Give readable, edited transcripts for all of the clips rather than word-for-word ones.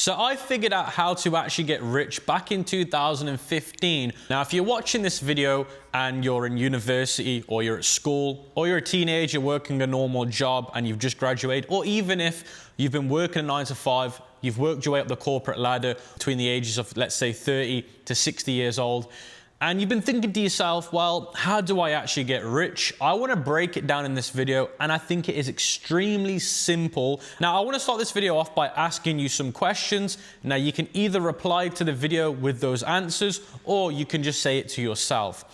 So I figured out how to actually get rich back in 2015. Now, if you're watching this video and you're in university or you're at school or you're a teenager working a normal job and you've just graduated, or even if you've been working a 9 to 5, you've worked your way up the corporate ladder between the ages of, let's say, 30 to 60 years old, and you've been thinking to yourself, well, how do I actually get rich? I want to break it down in this video, and I think it is extremely simple. Now, I want to start this video off by asking you some questions. Now, you can either reply to the video with those answers, or you can just say it to yourself.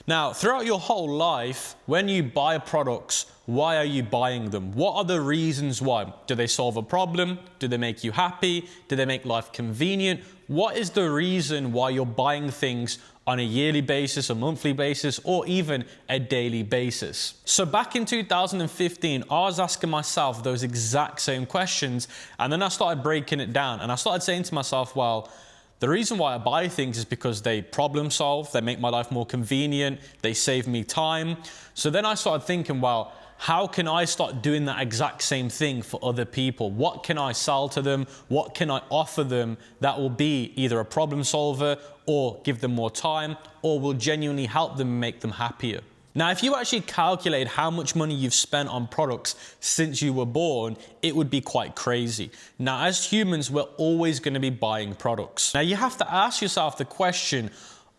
Now, throughout your whole life, when you buy products, why are you buying them? What are the reasons why? Do they solve a problem? Do they make you happy? Do they make life convenient? What is the reason why you're buying things on a yearly basis, a monthly basis, or even a daily basis? So back in 2015, I was asking myself those exact same questions, and then I started breaking it down, and I started saying to myself, well, the reason why I buy things is because they problem solve, they make my life more convenient, they save me time. So then I started thinking, well, how can I start doing that exact same thing for other people? What can I sell to them? What can I offer them that will be either a problem solver or give them more time, or will genuinely help them and make them happier? Now, if you actually calculate how much money you've spent on products since you were born, it would be quite crazy. Now, as humans, we're always going to be buying products. Now, you have to ask yourself the question,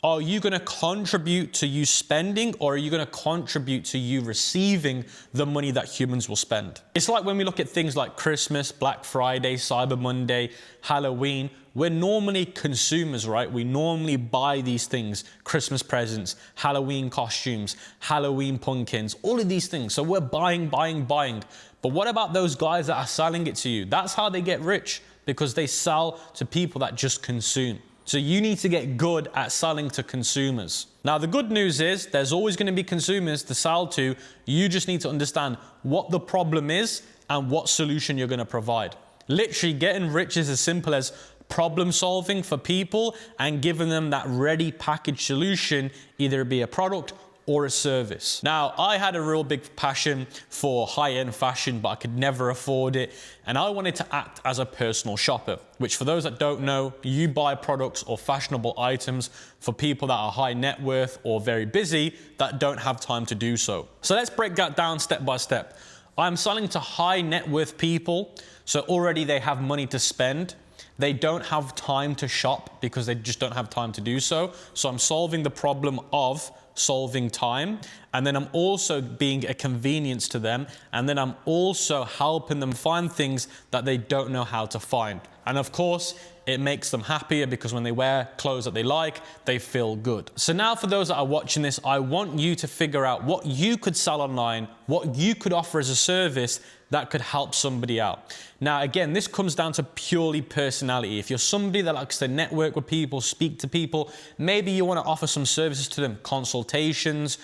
are you going to contribute to you spending, or are you going to contribute to you receiving the money that humans will spend? It's like when we look at things like Christmas, Black Friday, Cyber Monday, Halloween. We're normally consumers, right? We normally buy these things, Christmas presents, Halloween costumes, Halloween pumpkins, all of these things. So we're buying. But what about those guys that are selling it to you? That's how they get rich, because they sell to people that just consume. So you need to get good at selling to consumers. Now, the good news is there's always going to be consumers to sell to. You just need to understand what the problem is and what solution you're going to provide. Literally, getting rich is as simple as problem solving for people and giving them that ready packaged solution, either it be a product or a service. Now, I had a real big passion for high-end fashion, but I could never afford it. And I wanted to act as a personal shopper, which, for those that don't know, you buy products or fashionable items for people that are high net worth or very busy that don't have time to do so. So let's break that down step by step. I'm selling to high net worth people. So already they have money to spend. They don't have time to shop because they just don't have time to do so. So I'm solving the problem of solving time, and then I'm also being a convenience to them, and then I'm also helping them find things that they don't know how to find. And of course, it makes them happier because when they wear clothes that they like, they feel good. So now, for those that are watching this, I want you to figure out what you could sell online, what you could offer as a service that could help somebody out. Now, again, this comes down to purely personality. If you're somebody that likes to network with people, speak to people, maybe you want to offer some services to them, consultations,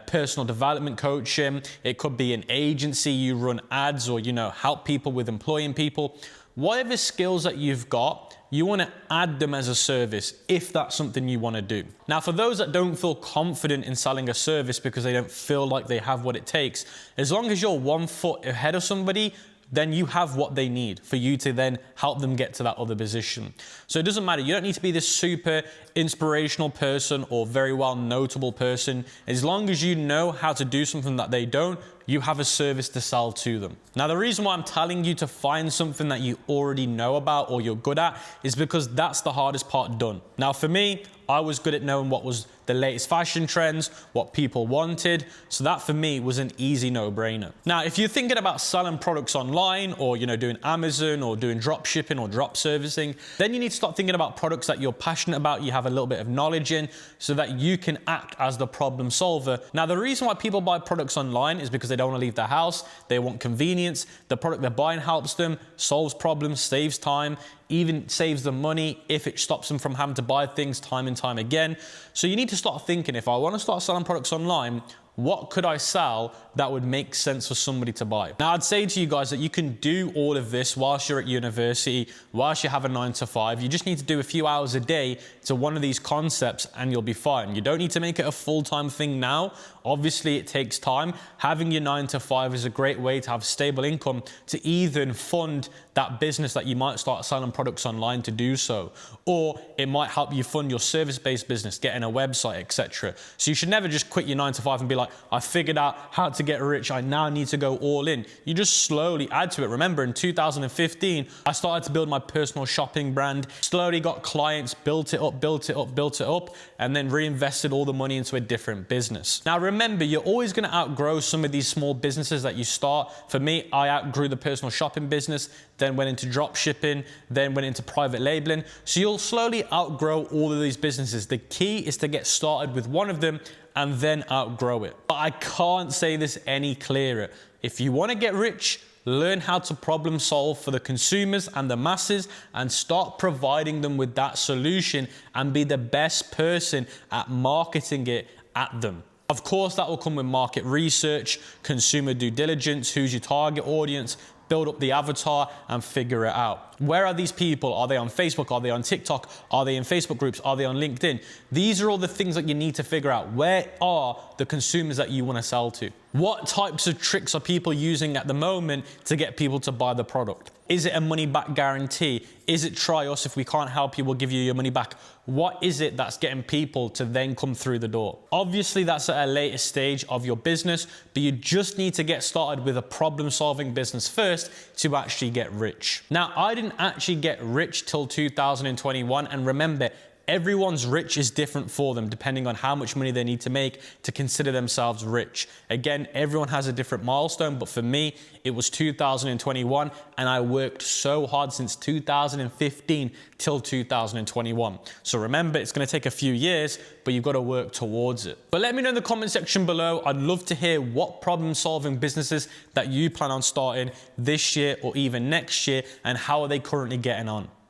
personal development coaching. It could be an agency, you run ads, or, help people with employing people. Whatever skills that you've got, you want to add them as a service if that's something you want to do. Now, for those that don't feel confident in selling a service because they don't feel like they have what it takes, as long as you're 1 foot ahead of somebody, then you have what they need for you to then help them get to that other position. So it doesn't matter. You don't need to be this super inspirational person or very well notable person. As long as you know how to do something that they don't, you have a service to sell to them. Now, the reason why I'm telling you to find something that you already know about or you're good at is because that's the hardest part done. Now, for me, I was good at knowing what was the latest fashion trends, what people wanted. So that for me was an easy no-brainer. Now, if you're thinking about selling products online or, doing Amazon or doing drop shipping or drop servicing, then you need to start thinking about products that you're passionate about, you have a little bit of knowledge in, so that you can act as the problem solver. Now, the reason why people buy products online is because they don't want to leave their house. They want convenience. The product they're buying helps them, solves problems, saves time, even saves them money if it stops them from having to buy things time and time again. So you need to start thinking, if I want to start selling products online, what could I sell that would make sense for somebody to buy? Now, I'd say to you guys that you can do all of this whilst you're at university, whilst you have a 9 to 5. You just need to do a few hours a day to one of these concepts and you'll be fine. You don't need to make it a full-time thing now. Obviously, it takes time. Having your 9 to 5 is a great way to have stable income to either fund that business that you might start selling products online to do so, or it might help you fund your service-based business, getting a website, etc. So you should never just quit your 9 to 5 and be like, I figured out how to get rich, I now need to go all in. You just slowly add to it. Remember, in 2015, I started to build my personal shopping brand, slowly got clients, built it up, and then reinvested all the money into a different business. Now, remember, you're always going to outgrow some of these small businesses that you start. For me, I outgrew the personal shopping business, then went into drop shipping, then went into private labeling. So you'll slowly outgrow all of these businesses. The key is to get started with one of them and then outgrow it. But I can't say this any clearer. If you want to get rich, learn how to problem solve for the consumers and the masses and start providing them with that solution and be the best person at marketing it at them. Of course, that will come with market research, consumer due diligence, who's your target audience, build up the avatar and figure it out. Where are these people? Are they on Facebook? Are they on TikTok? Are they in Facebook groups? Are they on LinkedIn? These are all the things that you need to figure out. Where are the consumers that you want to sell to? What types of tricks are people using at the moment to get people to buy the product? Is it a money back guarantee? Is it try us, if we can't help you, we'll give you your money back? What is it that's getting people to then come through the door? Obviously, that's at a later stage of your business, but you just need to get started with a problem-solving business first to actually get rich. Now, I didn't actually get rich till 2021, and remember, everyone's rich is different for them depending on how much money they need to make to consider themselves rich. Again, everyone has a different milestone, but for me, it was 2021 and I worked so hard since 2015 till 2021. So remember, it's going to take a few years, but you've got to work towards it. But let me know in the comment section below. I'd love to hear what problem-solving businesses that you plan on starting this year or even next year and how are they currently getting on.